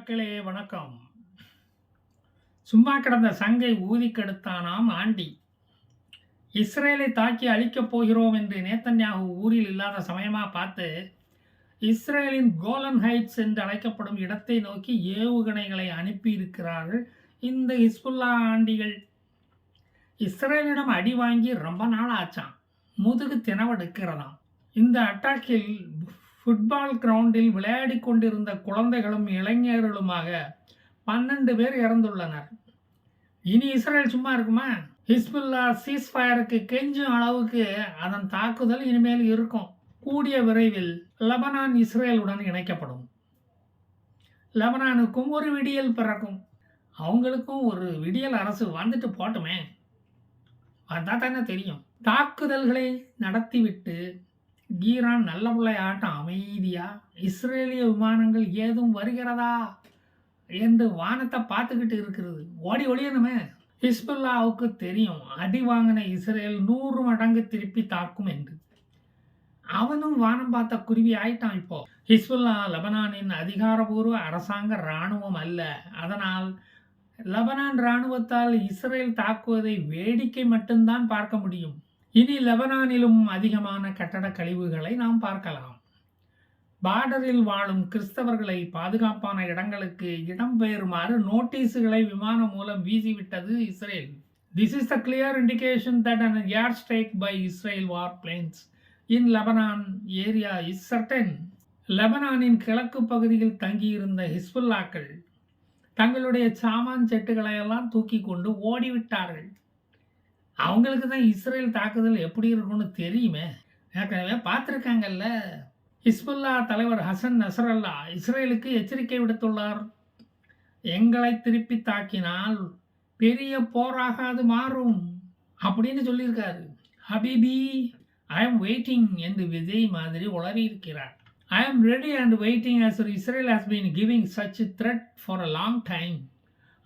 மக்களே வணக்கம். சும்மா கிடந்த சங்கை ஊதிக் கெடுத்தானாம் ஆண்டி. இஸ்ரேலை தாக்கி அழிக்கப் போகிறோம் என்று நேத்தன்யாகு ஊரில் இல்லாத சமயமா பார்த்து, இஸ்ரேலின் கோலன் ஹைட்ஸ் என்று அழைக்கப்படும் இடத்தை நோக்கி ஏவுகணைகளை அனுப்பியிருக்கிறார்கள் இந்த ஹிஸ்புல்லா ஆண்டிகள். இஸ்ரேலிடம் அடி வாங்கி ரொம்ப நாள் ஆச்சாம். முதுகு தினவெடுக்கிறதாம். இந்த அட்டாக்கில் ஃபுட்பால் கிரவுண்டில் விளையாடிக் கொண்டிருந்த குழந்தைகளும் இளைஞர்களுமாக 12 பேர் இறந்துள்ளனர். இனி இஸ்ரேல் சும்மா இருக்குமா? ஹிஸ்புல்லா சீஸ்ஃபயருக்கு கெஞ்சும் அளவுக்கு அதன் தாக்குதல் இனிமேல் இருக்கும். கூடிய விரைவில் லெபனான் இஸ்ரேலுடன் இணைக்கப்படும். லெபனானுக்கும் ஒரு விடியல் பிறக்கும். அவங்களுக்கும் ஒரு விடியல் அரசு வந்துட்டு போட்டுமே, வந்தா தானே தெரியும். தாக்குதல்களை நடத்திவிட்டு ஈரான் நல்ல பிள்ளை ஆட்டம் அமைதியா இஸ்ரேலிய விமானங்கள் ஏதும் வருகிறதா என்று வானத்தை பார்த்துக்கிட்டு இருக்கிறது. ஓடி ஒளியணுமே. ஹிஸ்புல்லாவுக்கு தெரியும் அடி வாங்கின இஸ்ரேல் 100 மடங்கு திருப்பி தாக்கும் என்று. அவனும் வானம் பார்த்த குருவி ஆயிட்டான். இப்போ ஹிஸ்புல்லா லெபனானின் அதிகாரபூர்வ அரசாங்க இராணுவம் அல்ல. அதனால் லெபனான் இராணுவத்தால் இஸ்ரேல் தாக்குவதை வேடிக்கை மட்டும்தான் பார்க்க முடியும். இனி லெபனானிலும் அதிகமான கட்டட கழிவுகளை நாம் பார்க்கலாம். பார்டரில் வாழும் கிறிஸ்தவர்களை பாதுகாப்பான இடங்களுக்கு இடம்பெயருமாறு நோட்டீஸுகளை விமானம் மூலம் வீசிவிட்டது Israel. This is the clear indication that an air strike by Israel warplanes in Lebanon area is certain. லெபனானின் கிழக்கு பகுதியில் தங்கியிருந்த ஹிஸ்புல்லாக்கள் தங்களுடைய சாமான் செட்டுகளை எல்லாம் தூக்கி கொண்டு ஓடிவிட்டார்கள். அவங்களுக்கு தான் இஸ்ரேல் தாக்குதல் எப்படி இருக்கும்னு தெரியுமே, ஏற்கனவே பார்த்துருக்காங்கல்ல. ஹிஸ்புல்லா தலைவர் ஹசன் நசரல்லா இஸ்ரேலுக்கு எச்சரிக்கை விடுத்துள்ளார். எங்களை திருப்பி தாக்கினால் பெரிய போராகாது மாறும் அப்படின்னு சொல்லியிருக்காரு. ஹபீபி ஐ எம் வெயிட்டிங் என்று விஜய் மாதிரி உளறி இருக்கிறார். I am ready and waiting as Israel has been giving such a threat for a long time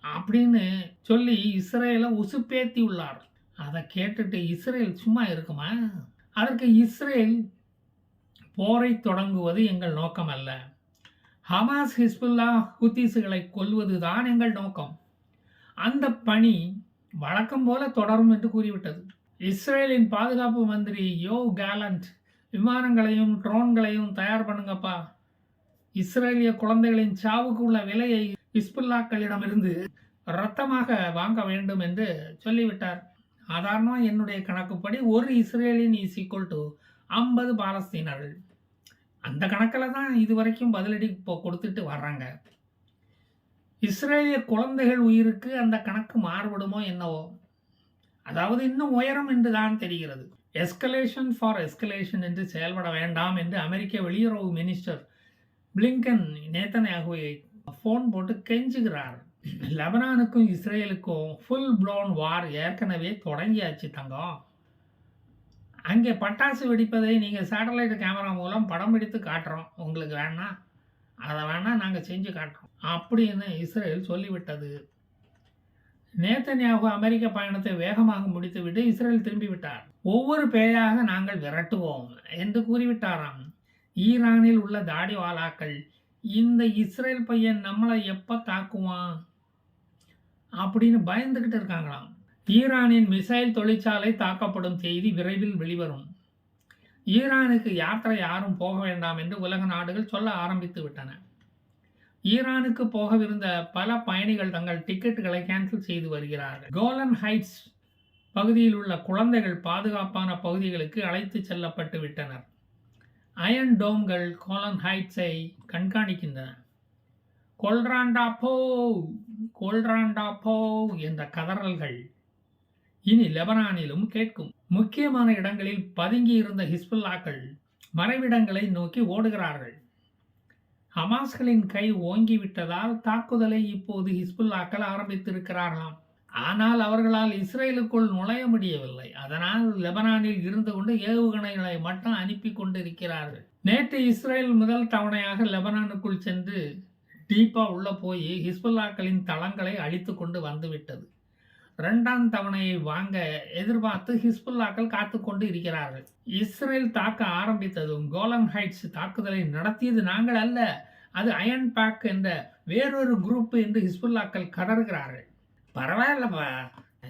அப்படின்னு சொல்லி இஸ்ரேலை உசுப்பேத்தி உள்ளார். அதை கேட்டுட்டு இஸ்ரேல் சும்மா இருக்குமா? அதற்கு இஸ்ரேல் போரை தொடங்குவது எங்கள் நோக்கம் அல்ல, ஹமாஸ் ஹிஸ்புல்லா ஹூத்திஸுகளை கொல்வது தான் எங்கள் நோக்கம். அந்த பணி வழக்கம் போல தொடரும் என்று கூறிவிட்டது. இஸ்ரேலின் பாதுகாப்பு மந்திரி யோவ் கேலண்ட் விமானங்களையும் ட்ரோன்களையும் தயார் பண்ணுங்கப்பா, இஸ்ரேலிய குழந்தைகளின் சாவுக்கு உள்ள விலையை ஹிஸ்புல்லாக்களிடமிருந்து இரத்தமாக வாங்க வேண்டும் என்று சொல்லிவிட்டார். சாதாரணமாக என்னுடைய கணக்குப்படி ஒரு இஸ்ரேலின் இஸ் ஈக்குவல் டு 50 பாலஸ்தீனர்கள். அந்த கணக்கில் தான் இதுவரைக்கும் பதிலடி கொடுத்துட்டு வர்றாங்க. இஸ்ரேலிய குழந்தைகள் உயிருக்கு அந்த கணக்கு மாறுபடுமோ என்னவோ. அதாவது இன்னும் உயரம் என்று தான் தெரிகிறது. எஸ்கலேஷன் ஃபார் எஸ்கலேஷன் என்று செயல்பட வேண்டாம் என்று அமெரிக்க வெளியுறவு மினிஸ்டர் பிளிங்கன் நேத்தன்யாகுவை ஃபோன் போட்டு கெஞ்சுகிறார். லெபனானுக்கும் இஸ்ரேலுக்கும் ஃபுல் ப்ளோன் வார் ஏற்கனவே தொடங்கியாச்சு தங்கம். அங்கே பட்டாசு வெடிப்பதை நீங்கள் சேட்டலைட் கேமரா மூலம் படம் எடுத்து காட்டுறோம், உங்களுக்கு வேணா அதை வேணா நாங்கள் செஞ்சு காட்டுறோம் அப்படின்னு இஸ்ரேல் சொல்லிவிட்டது. நேத்தன்யாகு அமெரிக்க பயணத்தை வேகமாக முடித்துவிட்டு இஸ்ரேல் திரும்பிவிட்டார். ஒவ்வொரு பேயாக நாங்கள் விரட்டுவோம் என்று கூறிவிட்டாராம். ஈரானில் உள்ள தாடிவாலாக்கள் இந்த இஸ்ரேல் பையன் நம்மளை எப்போ தாக்குவான் அப்படின்னு பயந்துக்கிட்டு இருக்காங்களாம். ஈரானின் மிசைல் தொழிற்சாலை தாக்கப்படும் செய்தி விரைவில் வெளிவரும். ஈரானுக்கு யாத்திரை யாரும் போக வேண்டாம் என்று உலக நாடுகள் சொல்ல ஆரம்பித்து விட்டன. ஈரானுக்கு போகவிருந்த பல பயணிகள் தங்கள் டிக்கெட்டுகளை கேன்சல் செய்து வருகிறார்கள். கோலன் ஹைட்ஸ் பகுதியில் உள்ள குழந்தைகள் பாதுகாப்பான பகுதிகளுக்கு அழைத்து செல்லப்பட்டு விட்டனர். Iron டோம்கள் colon ஹைட்ஸை கண்காணிக்கின்றன. கொல்ராண்டா போ கொல்ராண்டா போ என்ற கதறல்கள் இனி லெபனானிலும் கேட்கும். முக்கியமான இடங்களில் பதுங்கி இருந்த ஹிஸ்புல்லாக்கள் மறைவிடங்களை நோக்கி ஓடுகிறார்கள். ஹமாஸ்களின் கை ஓங்கிவிட்டதால் தாக்குதலை இப்போது ஹிஸ்புல்லாக்கள் ஆரம்பித்திருக்கிறார்களாம். ஆனால் அவர்களால் இஸ்ரேலுக்குள் நுழைய முடியவில்லை. அதனால் லெபனானில் இருந்து கொண்டு ஏவுகணைகளை மட்டும் அனுப்பி கொண்டிருக்கிறார்கள். நேற்று இஸ்ரேல் முதல் தவணையாக லெபனானுக்குள் சென்று டீப்பா உள்ள போய் ஹிஸ்புல்லாக்களின் தளங்களை அழித்து கொண்டு வந்துவிட்டது. 2ஆம் தவணையை வாங்க எதிர்பார்த்து ஹிஸ்புல்லாக்கள் காத்து கொண்டு இருக்கிறார்கள். இஸ்ரேல் தாக்க ஆரம்பித்ததும் கோலன் ஹைட்ஸ் தாக்குதலை நடத்தியது நாங்கள் அல்ல, அது அயன் பேக் என்ற வேறொரு குரூப் என்று ஹிஸ்புல்லாக்கள் கதறுகிறார்கள். பரவாயில்லப்பா,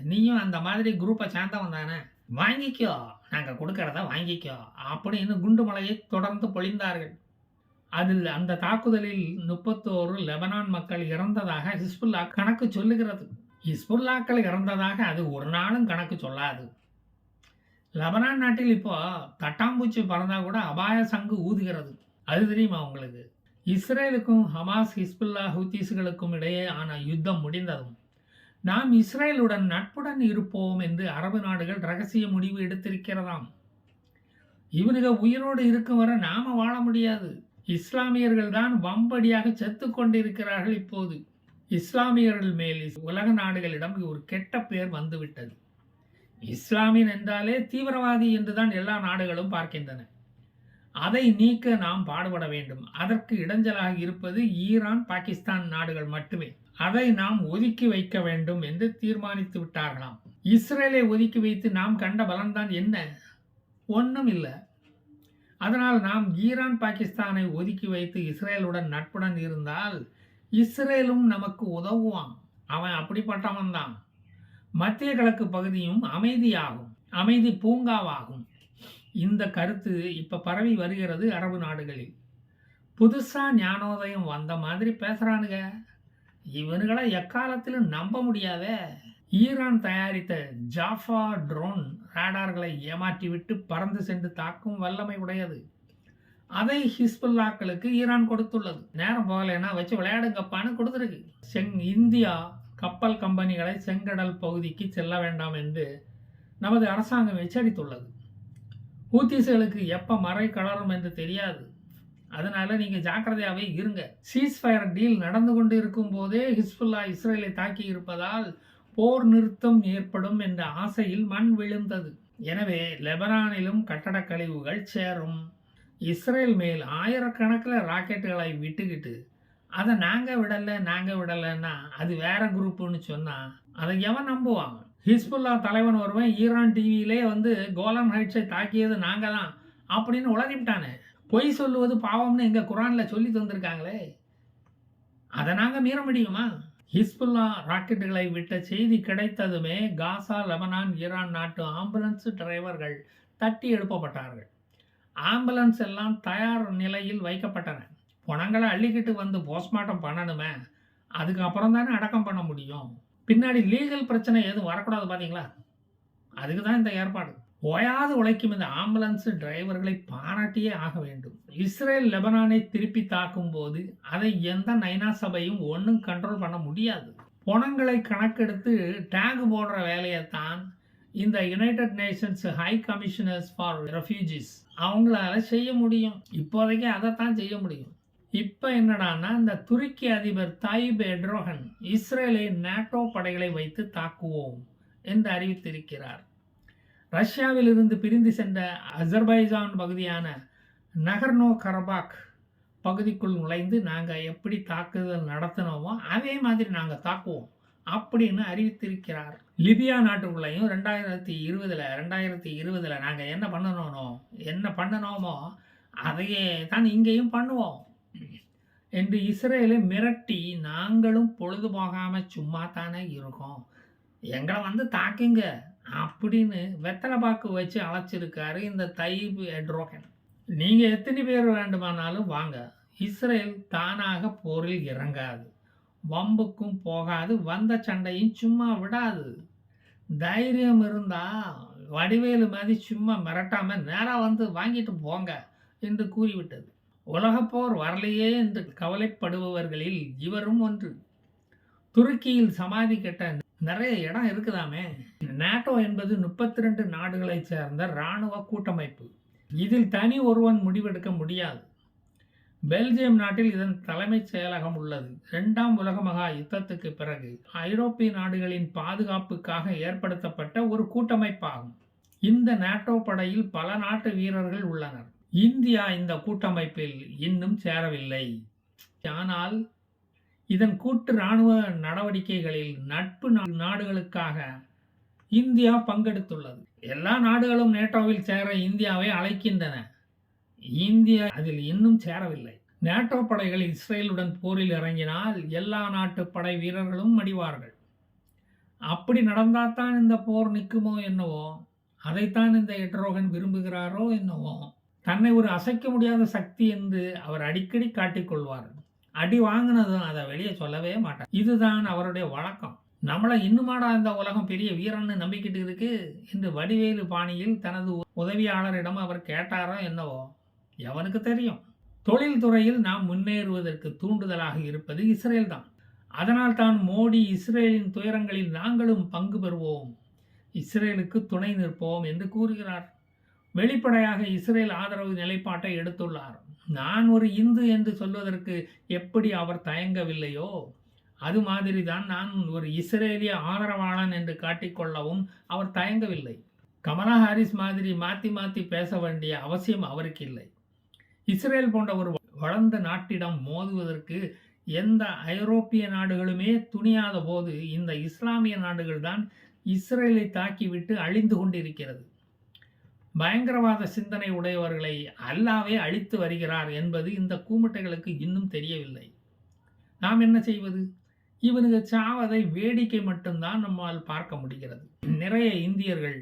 நீயும் அந்த மாதிரி குரூப்பை சேர்ந்தவன் தானே, வாங்கிக்கோ, நாங்கள் கொடுக்கறத வாங்கிக்கோ அப்படின்னு குண்டு மலையை தொடர்ந்து பொழிந்தார்கள். அதில் அந்த தாக்குதலில் 31 லெபனான் மக்கள் இறந்ததாக ஹிஸ்புல்லா கணக்கு சொல்லுகிறது. ஹிஸ்புல்லாக்கள் இறந்ததாக அது ஒரு நாளும் கணக்கு சொல்லாது. லெபனான் நாட்டில் இப்போ தட்டாம்பூச்சி பறந்தா கூட அபாய சங்கு ஊதுகிறது. அது தெரியுமா உங்களுக்கு? இஸ்ரேலுக்கும் ஹமாஸ், ஹிஸ்புல்லா, ஹூத்திஸ்களுக்கும் இடையே ஆன யுத்தம் முடிந்ததும் நாம் இஸ்ரேலுடன் நட்புடன் இருப்போம் என்று அரபு நாடுகள் ரகசிய முடிவு எடுத்திருக்கிறதாம். இவனுங்க உயிரோடு இருக்கும் வரை நாம வாழ முடியாது. இஸ்லாமியர்கள் தான் வம்படியாக செத்து கொண்டிருக்கிறார்கள். இப்போது இஸ்லாமியர்கள் மேல் உலக நாடுகளிடம் ஒரு கெட்ட பெயர் வந்துவிட்டது. இஸ்லாமியன் என்றாலே தீவிரவாதி என்றுதான் எல்லா நாடுகளும் பார்க்கின்றன. அதை நீக்க நாம் பாடுபட வேண்டும். அதற்கு இடைஞ்சலாக இருப்பது ஈரான், பாகிஸ்தான் நாடுகள் மட்டுமே. அதை நாம் ஒதுக்கி வைக்க வேண்டும் என்று தீர்மானித்து விட்டார்களாம். இஸ்ரேலை ஒதுக்கி வைத்து நாம் கண்ட பலன்தான் என்ன? ஒன்றும் இல்லை. அதனால் நாம் ஈரான், பாகிஸ்தானை ஒதுக்கி வைத்து இஸ்ரேலுடன் நட்புடன் இருந்தால் இஸ்ரேலும் நமக்கு உதவுவான். அவன் அப்படிப்பட்டவன் தான். மத்திய கிழக்கு பகுதியும் அமைதியாகும், அமைதி பூங்காவாகும். இந்த கருத்து இப்ப பரவி வருகிறது அரபு நாடுகளில். புதுசா ஞானோதயம் வந்த மாதிரி பேசுறானுங்க. இவனுகளை எக்காலத்திலும் நம்ப முடியாதே. ஈரான் தயாரித்த ஜாஃபா ட்ரோன் ராடார்களை ஏமாற்றிவிட்டு பறந்து சென்று தாக்கும் வல்லமை உடையது. அதை ஹிஸ்புல்லாக்களுக்கு ஈரான் கொடுத்துள்ளது. நேரம் போகலைன்னா வச்சு விளையாடுங்கப்பான்னு கொடுத்துருக்கு. இந்தியா கப்பல் கம்பெனிகளை செங்கடல் பகுதிக்கு செல்ல வேண்டாம் என்று நமது அரசாங்கம் எச்சரித்துள்ளது. ஹூத்திஸ்களுக்கு எப்போ மறை கலரும் என்று தெரியாது. அதனால நீங்கள் ஜாக்கிரதையாகவே இருங்க. சீஸ்ஃபயர் டீல் நடந்து கொண்டு இருக்கும் போதே ஹிஸ்புல்லா இஸ்ரேலை தாக்கி இருப்பதால் போர் நிறுத்தம் ஏற்படும் என்ற ஆசையில் மண் விழுந்தது. எனவே லெபனானிலும் கட்டடக் கழிவுகள் சேரும். இஸ்ரேல் மேல் ஆயிரக்கணக்கில் ராக்கெட்டுகளை விட்டுக்கிட்டு அதை நாங்கள் விடலைன்னா அது வேற குரூப்புன்னு சொன்னால் அதை எவன் நம்புவான்? ஹிஸ்புல்லா தலைவன் ஒருவன் ஈரான் டிவியிலே வந்து கோலன் ஹைட்ஸை தாக்கியது நாங்கள் தான் அப்படின்னு உளறிவிட்டானே. பொய் சொல்லுவது பாவம்னு எங்கள் குரானில் சொல்லி தந்திருக்காங்களே, அதை நாங்கள் மீற முடியுமா? ஹிஸ்புல்லா ராக்கெட்டுகளை விட்ட செய்தி கிடைத்ததுமே காசா, லெபனான், ஈரான் நாட்டு ஆம்புலன்ஸ் டிரைவர்கள் தட்டி எழுப்பப்பட்டார்கள். ஆம்புலன்ஸ் எல்லாம் தயார் நிலையில் வைக்கப்பட்டன. பணங்களை அள்ளிக்கிட்டு வந்து போஸ்ட்மார்ட்டம் பண்ணணுமே, அதுக்கப்புறம் தானே அடக்கம் பண்ண முடியும். பின்னாடி லீகல் பிரச்சனை எதுவும் வரக்கூடாது பார்த்தீங்களா? அதுக்கு தான் இந்த ஏற்பாடு. ஓயாது உழைக்கும் இந்த ஆம்புலன்ஸ் டிரைவர்களை பாராட்டியே ஆக வேண்டும். இஸ்ரேல் லெபனானை திருப்பி தாக்கும் போது அதை எந்த நைனா சபையும் ஒன்றும் கண்ட்ரோல் பண்ண முடியாது. பணங்களை கணக்கெடுத்து டேக் போடுற வேலையைத்தான் இந்த United Nations high commissioners for refugees அவங்களால செய்ய முடியும். இப்போதைக்கு அதைத்தான் செய்ய முடியும். இப்போ என்னடான்னா, இந்த துருக்கி அதிபர் தாயிப் எர்டோகன் இஸ்ரேலை நேட்டோ படைகளை வைத்து தாக்குவோம் என்று அறிவித்திருக்கிறார். ரஷ்யாவில் இருந்து பிரிந்து சென்ற அசர்பைஜான் பகுதியான நகர்னோ கரபாக் பகுதிக்குள் நுழைந்து நாங்கள் எப்படி தாக்குதல் நடத்தினோமோ அதே மாதிரி நாங்கள் தாக்குவோம் அப்படின்னு அறிவித்திருக்கிறார். லிபியா நாட்டுக்குள்ளேயும் 2020 நாங்கள் என்ன பண்ணனோமோ அதையே தான் இங்கேயும் பண்ணுவோம் என்று இஸ்ரேலை மிரட்டி நாங்களும் பொழுது போகாமல் சும்மா தானே இருக்கோம், எங்களை வந்து தாக்குங்க அப்படின்னு வெத்தலை பாக்கு வச்சு அழைச்சிருக்காரு இந்த தாயிப் எர்டோகன். நீங்கள் எத்தனை பேர் வேண்டுமானாலும் வாங்க, இஸ்ரேல் தானாக போரில் இறங்காது, வம்புக்கும் போகாது, வந்த சண்டையும் சும்மா விடாது. தைரியம் இருந்தால் வடிவேலு மாதிரி சும்மா மிரட்டாமல் நேராக வந்து வாங்கிட்டு போங்க என்று கூறிவிட்டது. உலகப்போர் வரலையே என்று கவலைப்படுபவர்களில் இவரும் ஒன்று. துருக்கியில் சமாதி கட்ட நிறைய இடம் இருக்குதாமே. நேட்டோ என்பது 32 நாடுகளைச் சேர்ந்த இராணுவ கூட்டமைப்பு. இதில் தனி ஒருவன் முடிவெடுக்க முடியாது. பெல்ஜியம் நாட்டில் இதன் தலைமைச் செயலகம் உள்ளது. 2ஆம் உலக மகா யுத்தத்துக்கு பிறகு ஐரோப்பிய நாடுகளின் பாதுகாப்புக்காக ஏற்படுத்தப்பட்ட ஒரு கூட்டமைப்பாகும். இந்த நேட்டோ படையில் பல நாட்டு வீரர்கள் உள்ளனர். இந்தியா இந்த கூட்டமைப்பில் இன்னும் சேரவில்லை. ஆனால் இதன் கூட்டு இராணுவ நடவடிக்கைகளில் நட்பு நாடுகளுக்காக இந்தியா பங்கெடுத்துள்ளது. எல்லா நாடுகளும் நேட்டோவில் சேர இந்தியாவை அழைக்கின்றன. இந்தியா அதில் இன்னும் சேரவில்லை. நேட்டோ படைகள் இஸ்ரேலுடன் போரில் இறங்கினால் எல்லா நாட்டு படை வீரர்களும் மடிவார்கள். அப்படி நடந்தாத்தான் இந்த போர் நிற்குமோ என்னவோ? அதைத்தான் இந்த எட்ரோகன் விரும்புகிறாரோ என்னவோ? தன்னை ஒரு அசைக்க முடியாத சக்தி என்று அவர் அடிக்கடி காட்டிக்கொள்வார். அடி வாங்கினதும் அதை வெளியே சொல்லவே மாட்டார். இதுதான் அவருடைய வழக்கம். நம்மளை இன்னுமாடா இந்த உலகம் பெரிய வீரன்னு நம்பிக்கிட்டு இருக்கு என்று வடிவேலு பாணியில் தனது உதவியாளரிடம் அவர் கேட்டாரோ என்னவோ? எவனுக்கு தெரியும்? தொழில் துறையில் நாம் முன்னேறுவதற்கு தூண்டுதலாக இருப்பது இஸ்ரேல் தான். அதனால் தான் மோடி இஸ்ரேலின் துயரங்களில் நாங்களும் பங்கு பெறுவோம், இஸ்ரேலுக்கு துணை நிற்போம் என்று கூறுகிறார். வெளிப்படையாக இஸ்ரேல் ஆதரவு நிலைப்பாட்டை எடுத்துள்ளார். நான் ஒரு இந்து என்று சொல்வதற்கு எப்படி அவர் தயங்கவில்லையோ அது மாதிரி தான் நான் ஒரு இஸ்ரேலிய ஆதரவாளன் என்று காட்டிக்கொள்ளவும் அவர் தயங்கவில்லை. கமலா ஹாரிஸ் மாதிரி மாற்றி மாற்றி பேச வேண்டிய அவசியம் அவருக்கு இல்லை. இஸ்ரேல் போன்ற ஒரு வளர்ந்த நாட்டிடம் மோதுவதற்கு எந்த ஐரோப்பிய நாடுகளுமே துணியாத போது இந்த இஸ்லாமிய நாடுகள் தான் இஸ்ரேலை தாக்கிவிட்டு அழிந்து கொண்டிருக்கிறது. பயங்கரவாத சிந்தனை உடையவர்களை அல்லாவே அழித்து வருகிறார் என்பது இந்த கூமுட்டைகளுக்கு இன்னும் தெரியவில்லை. நாம் என்ன செய்வது? இவனுக்கு சாவதை வேடிக்கை மட்டும்தான் நம்மால் பார்க்க முடிகிறது. நிறைய இந்தியர்கள்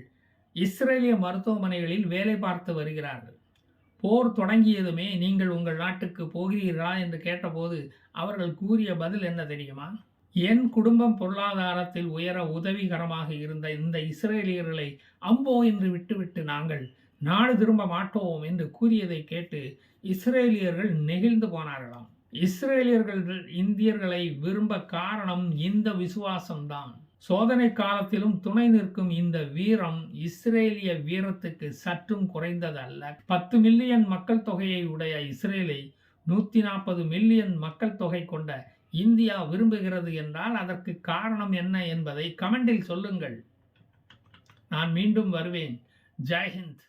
இஸ்ரேலிய மருத்துவமனைகளில் வேலை பார்த்து வருகிறார்கள். போர் தொடங்கியதுமே நீங்கள் உங்கள் நாட்டுக்கு போகிறீர்களா என்று கேட்டபோது அவர்கள் கூறிய பதில் என்ன தெரியுமா? என் குடும்பம் பொருளாதாரத்தில் உயர உதவிகரமாக இருந்த இந்த இஸ்ரேலியர்களை அம்போ என்று விட்டுவிட்டு நாங்கள் நாடு திரும்ப மாட்டோம் என்று கூறியதை கேட்டு இஸ்ரேலியர்கள் நெகிழ்ந்து போனார்களாம். இஸ்ரேலியர்கள் இந்தியர்களை விரும்ப காரணம் இந்த விசுவாசம்தான். சோதனை காலத்திலும் துணை நிற்கும் இந்த வீரம் இஸ்ரேலிய வீரத்துக்கு சற்றும் குறைந்ததல்ல. 10 மில்லியன் மக்கள் தொகையை உடைய இஸ்ரேலை 140 மில்லியன் மக்கள் தொகை கொண்ட இந்தியா விரும்புகிறது என்றால் அதற்கு காரணம் என்ன என்பதை கமெண்டில் சொல்லுங்கள். நான் மீண்டும் வருவேன். ஜெய் ஹிந்த்.